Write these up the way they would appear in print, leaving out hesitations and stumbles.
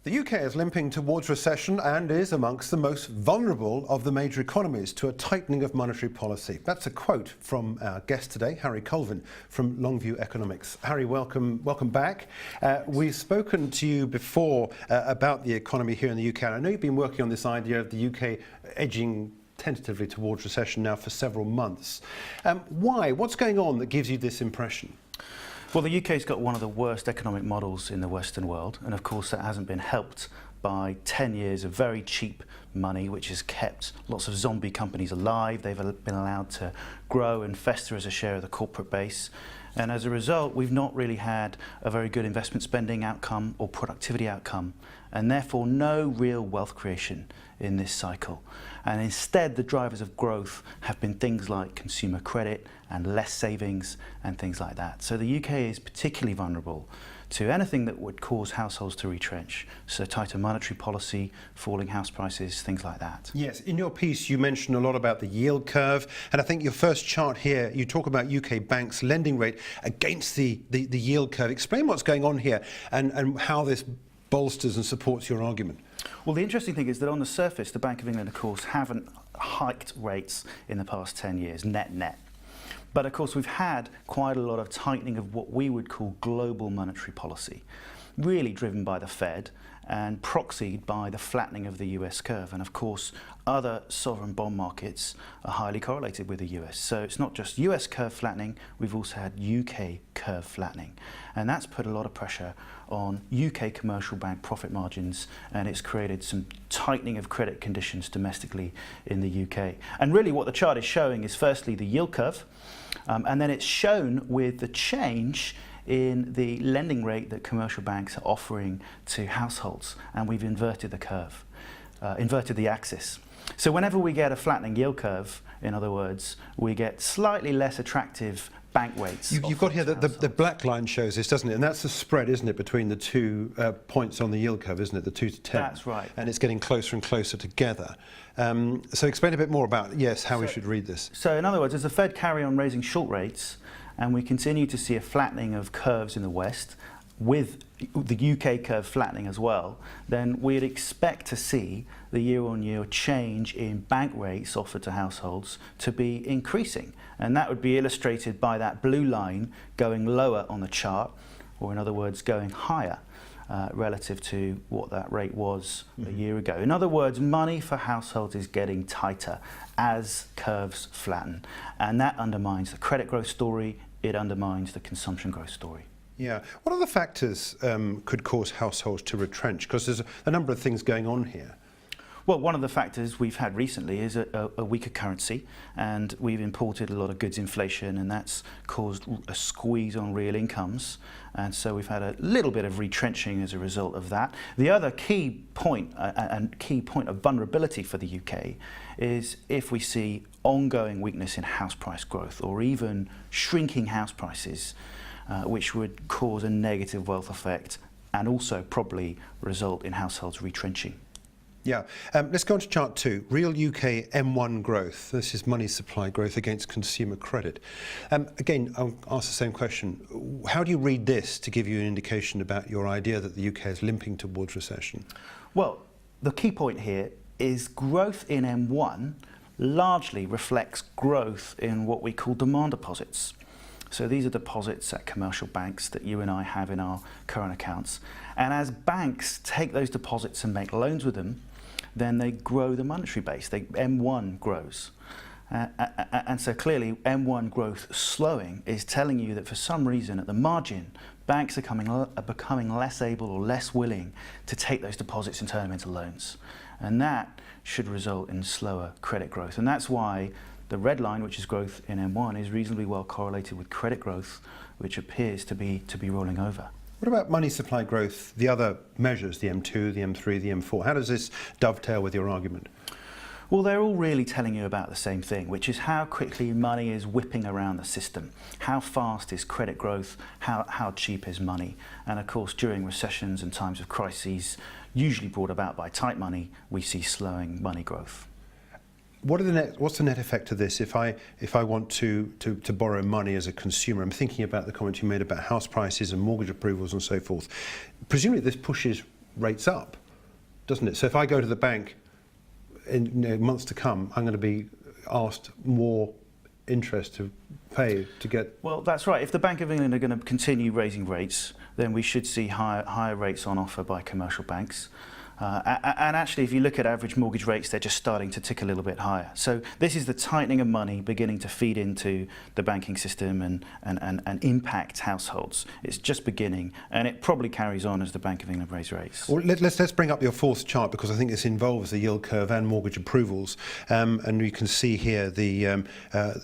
The UK is limping towards recession and is amongst the most vulnerable of the major economies to a tightening of monetary policy. That's a quote from our guest today, Harry Colvin from Longview Economics. Harry, welcome back. We've spoken to you before about the economy here in the UK. And I know you've been working on this idea of the UK edging tentatively towards recession now for several months. Why? What's going on that gives you this impression? Well, the UK's got one of the worst economic models in the Western world, and of course that hasn't been helped by 10 years of very cheap money, which has kept lots of zombie companies alive. They've been allowed to grow and fester as a share of the corporate base. And as a result, we've not really had a very good investment spending outcome or productivity outcome, and therefore no real wealth creation in this cycle. And instead, the drivers of growth have been things like consumer credit and less savings and things like that. So the UK is particularly vulnerable to anything that would cause households to retrench. So tighter monetary policy, falling house prices, things like that. Yes, in your piece you mentioned a lot about the yield curve, and I think your first chart here, you talk about UK banks' lending rate against the yield curve. Explain what's going on here and how this bolsters and supports your argument. Well, the interesting thing is that on the surface, the Bank of England, of course, haven't hiked rates in the past 10 years, net. But of course, we've had quite a lot of tightening of what we would call global monetary policy, really driven by the Fed and proxied by the flattening of the US curve. And of course, other sovereign bond markets are highly correlated with the US. So it's not just US curve flattening, we've also had UK curve flattening. And that's put a lot of pressure on UK commercial bank profit margins, and it's created some tightening of credit conditions domestically in the UK. And really what the chart is showing is firstly the yield curve, and then it's shown with the change in the lending rate that commercial banks are offering to households, and we've inverted the curve, inverted the axis. So whenever we get a flattening yield curve, in other words, we get slightly less attractive bank rates. You've got here the black line shows this, doesn't it? And that's the spread, isn't it, between the two points on the yield curve, isn't it, the 2 to 10? That's right. And it's getting closer and closer together. So explain a bit more about, how we should read this. So in other words, as the Fed carry on raising short rates, and we continue to see a flattening of curves in the West, with the UK curve flattening as well, then we'd expect to see the year-on-year change in bank rates offered to households to be increasing. And that would be illustrated by that blue line going lower on the chart, or in other words, going higher relative to what that rate was a year ago. In other words, money for households is getting tighter as curves flatten. And that undermines the credit growth story, it undermines the consumption growth story. Yeah. What other factors could cause households to retrench? Because there's a number of things going on here. Well, one of the factors we've had recently is a weaker currency, and we've imported a lot of goods inflation, and that's caused a squeeze on real incomes, and so we've had a little bit of retrenching as a result of that. The other key point of vulnerability for the UK is if we see ongoing weakness in house price growth or even shrinking house prices, which would cause a negative wealth effect and also probably result in households retrenching. Yeah. Let's go on to chart 2. Real UK M1 growth. This is money supply growth against consumer credit. Again, I'll ask the same question. How do you read this to give you an indication about your idea that the UK is limping towards recession? Well, the key point here is growth in M1 largely reflects growth in what we call demand deposits. So these are deposits at commercial banks that you and I have in our current accounts. And as banks take those deposits and make loans with them, then they grow the monetary base. M1 grows. And so clearly M1 growth slowing is telling you that for some reason at the margin, banks are becoming less able or less willing to take those deposits and turn them into loans. And that should result in slower credit growth. And that's why the red line, which is growth in M1, is reasonably well correlated with credit growth, which appears to be rolling over. What about money supply growth, the other measures, the M2, the M3, the M4? How does this dovetail with your argument? Well, they're all really telling you about the same thing, which is how quickly money is whipping around the system. How fast is credit growth? How cheap is money? And of course, during recessions and times of crises, usually brought about by tight money, we see slowing money growth. What's the net effect of this if I want to borrow money as a consumer? I'm thinking about the comment you made about house prices and mortgage approvals and so forth. Presumably this pushes rates up, doesn't it? So if I go to the bank in months to come, I'm going to be asked more interest to pay to get... Well, that's right. If the Bank of England are going to continue raising rates, then we should see higher rates on offer by commercial banks. And actually, if you look at average mortgage rates, they're just starting to tick a little bit higher. So this is the tightening of money beginning to feed into the banking system and impact households. It's just beginning, and it probably carries on as the Bank of England raise rates. Well, let's bring up your fourth chart, because I think this involves the yield curve and mortgage approvals. And you can see here the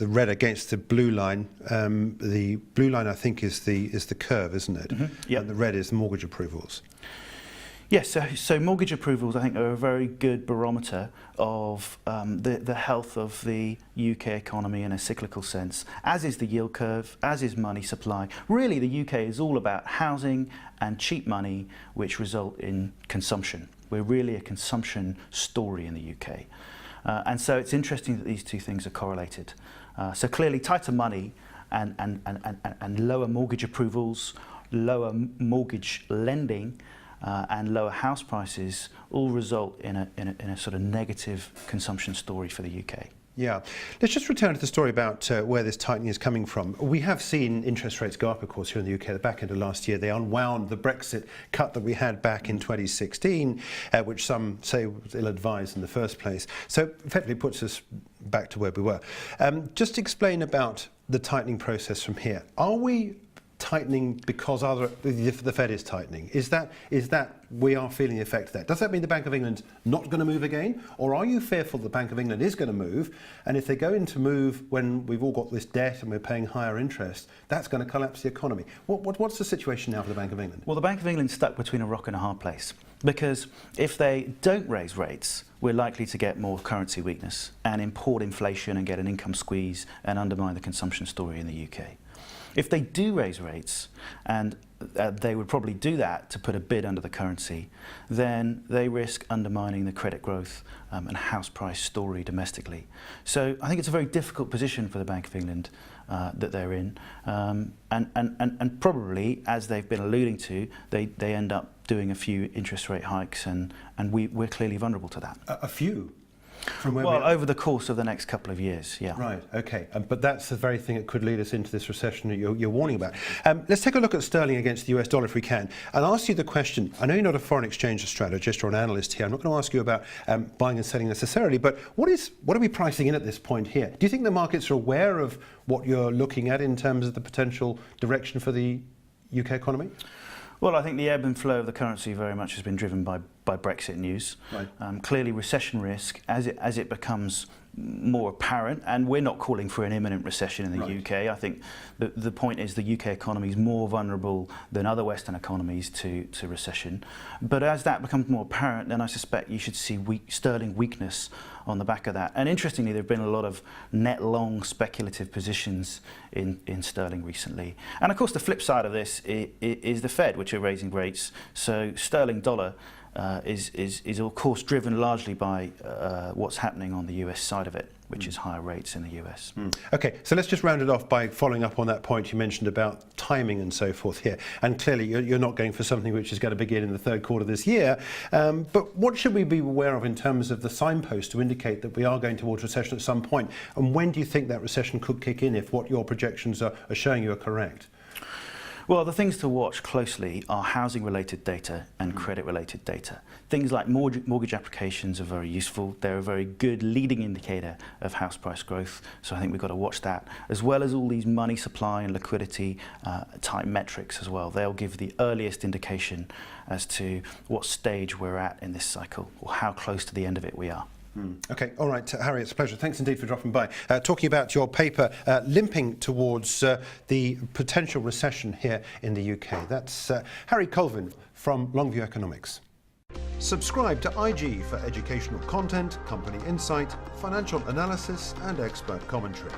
red against the blue line. The blue line, I think, is the curve, isn't it? Mm-hmm. Yep. And the red is mortgage approvals. Yes, so mortgage approvals, I think, are a very good barometer of the health of the UK economy in a cyclical sense, as is the yield curve, as is money supply. Really, the UK is all about housing and cheap money, which result in consumption. We're really a consumption story in the UK. And so it's interesting that these two things are correlated. So clearly, tighter money and lower mortgage approvals, lower mortgage lending, and lower house prices all result in a sort of negative consumption story for the UK. Yeah. Let's just return to the story about where this tightening is coming from. We have seen interest rates go up, of course, here in the UK. At the back end of last year, they unwound the Brexit cut that we had back in 2016, which some say was ill-advised in the first place. So effectively puts us back to where we were. Just explain about the tightening process from here. Are we tightening because the Fed is tightening? Is that we are feeling the effect of that? Does that mean the Bank of England's not going to move again? Or are you fearful the Bank of England is going to move, and if they're going to move when we've all got this debt and we're paying higher interest, that's going to collapse the economy? What's the situation now for the Bank of England? Well, the Bank of England's stuck between a rock and a hard place, because if they don't raise rates, we're likely to get more currency weakness and import inflation and get an income squeeze and undermine the consumption story in the UK. If they do raise rates, and they would probably do that to put a bid under the currency, then they risk undermining the credit growth and house price story domestically. So I think it's a very difficult position for the Bank of England that they're in, and probably, as they've been alluding to, they end up doing a few interest rate hikes, and we're clearly vulnerable to that. A few? From where well, over the course of the next couple of years, yeah. Right, okay. But that's the very thing that could lead us into this recession that you're warning about. Let's take a look at sterling against the US dollar if we can. And ask you the question, I know you're not a foreign exchange strategist or an analyst here. I'm not going to ask you about buying and selling necessarily, but what are we pricing in at this point here? Do you think the markets are aware of what you're looking at in terms of the potential direction for the UK economy? Well, I think the ebb and flow of the currency very much has been driven by Brexit news. Right. Clearly, recession risk, as it becomes more apparent, and we're not calling for an imminent recession in the right. UK. I think the point is the UK economy is more vulnerable than other Western economies to recession. But as that becomes more apparent, then I suspect you should see sterling weakness on the back of that. And interestingly, there have been a lot of net long speculative positions in sterling recently. And of course, the flip side of this is the Fed, which are raising rates. So sterling dollar is of course driven largely by what's happening on the US side of it, which is higher rates in the US. Okay, so let's just round it off by following up on that point you mentioned about timing and so forth here. And clearly you're not going for something which is going to begin in the third quarter this year. But what should we be aware of in terms of the signpost to indicate that we are going towards recession at some point? And when do you think that recession could kick in if what your projections are showing you are correct? Well, the things to watch closely are housing-related data and credit-related data. Things like mortgage applications are very useful. They're a very good leading indicator of house price growth, so I think we've got to watch that, as well as all these money supply and liquidity type metrics as well. They'll give the earliest indication as to what stage we're at in this cycle, or how close to the end of it we are. Okay, all right, Harry, it's a pleasure. Thanks indeed for dropping by. Talking about your paper, limping towards the potential recession here in the UK. That's Harry Colvin from Longview Economics. Subscribe to IG for educational content, company insight, financial analysis and expert commentary.